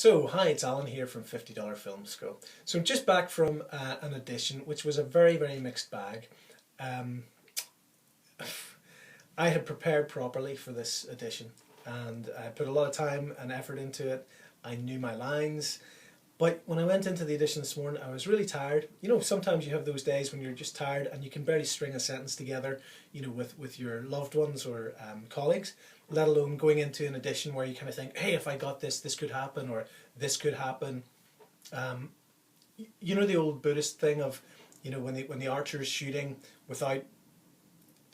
So, hi, it's Alan here from $50 Film School. So, just back from an audition, which was a very, very mixed bag. Um, I had prepared properly for this audition and I put a lot of time and effort into it. I knew my lines. But when I went into the audition this morning, I was really tired. You know, sometimes you have those days when you're just tired and you can barely string a sentence together, you know, with your loved ones or colleagues, let alone going into an audition where you kind of think, hey, if I got this, this could happen, or this could happen. You know the old Buddhist thing of, you know, when the archer is shooting without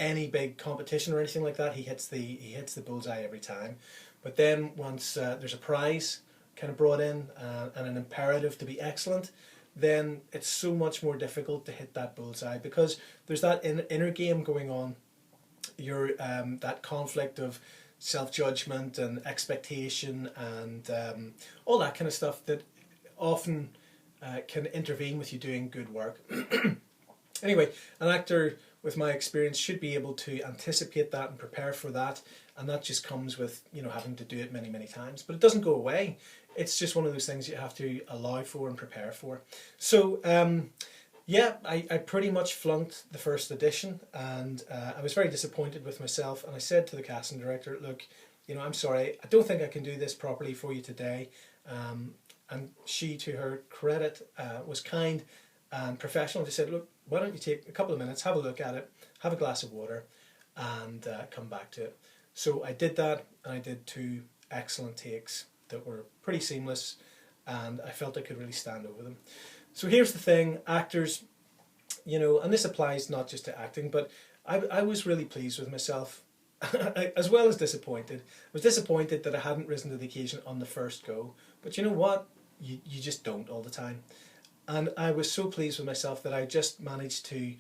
any big competition or anything like that, he hits the bullseye every time. But then once there's a prize kind of brought in and an imperative to be excellent, then it's so much more difficult to hit that bullseye because there's that inner game going on. You're that conflict of self-judgment and expectation and all that kind of stuff that often can intervene with you doing good work. Anyway, an actor with my experience should be able to anticipate that and prepare for that, and that just comes with, you know, having to do it many, many times. But it doesn't go away. It's just one of those things you have to allow for and prepare for. So yeah, I pretty much flunked the first audition, and I was very disappointed with myself, and I said to the casting director, look, you know, I'm sorry, I don't think I can do this properly for you today. And she, to her credit, was kind and professional. She said, look, why don't you take a couple of minutes, have a look at it, have a glass of water, and come back to it. So I did that, and I did 2 excellent takes that were pretty seamless, and I felt I could really stand over them. So here's the thing, actors, you know, and this applies not just to acting, but I was really pleased with myself, as well as disappointed. I was disappointed that I hadn't risen to the occasion on the first go, but you know what? You just don't all the time. And I was so pleased with myself that I just managed to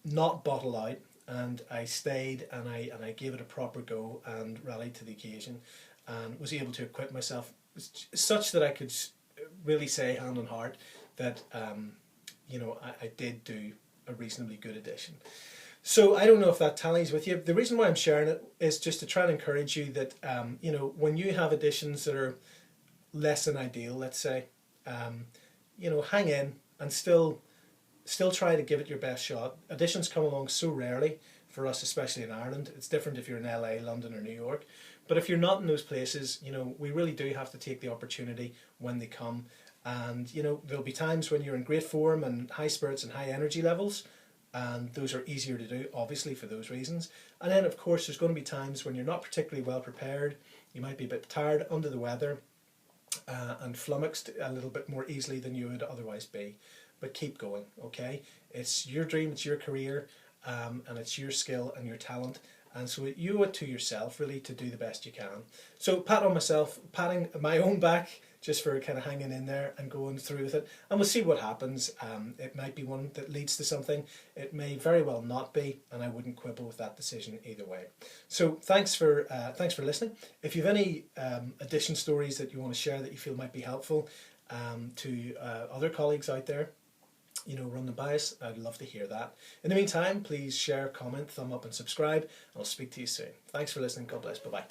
not bottle out, and I stayed and I gave it a proper go and rallied to the occasion and was able to acquit myself such that I could really say hand on heart that you know, I did do a reasonably good audition. So I don't know if that tallies with you. The reason why I'm sharing it is just to try and encourage you that you know, when you have auditions that are less than ideal, let's say, you know, hang in and still try to give it your best shot. Auditions come along so rarely for us, especially in Ireland. It's different if you're in LA, London or New York. But if you're not in those places, you know, we really do have to take the opportunity when they come. And, you know, there'll be times when you're in great form and high spirits and high energy levels, and those are easier to do, obviously, for those reasons. And then, of course, there's going to be times when you're not particularly well prepared. You might be a bit tired, under the weather, and flummoxed a little bit more easily than you would otherwise be. But keep going, okay? It's your dream, it's your career, and it's your skill and your talent. And so you owe it to yourself, really, to do the best you can. So pat on myself, patting my own back, just for kind of hanging in there and going through with it. And we'll see what happens. It might be one that leads to something. It may very well not be, and I wouldn't quibble with that decision either way. So thanks for listening. If you have any audition stories that you want to share that you feel might be helpful to other colleagues out there, you know, run them by us. I'd love to hear that. In the meantime, please share, comment, thumb up and subscribe. I'll speak to you soon. Thanks for listening. God bless. Bye-bye.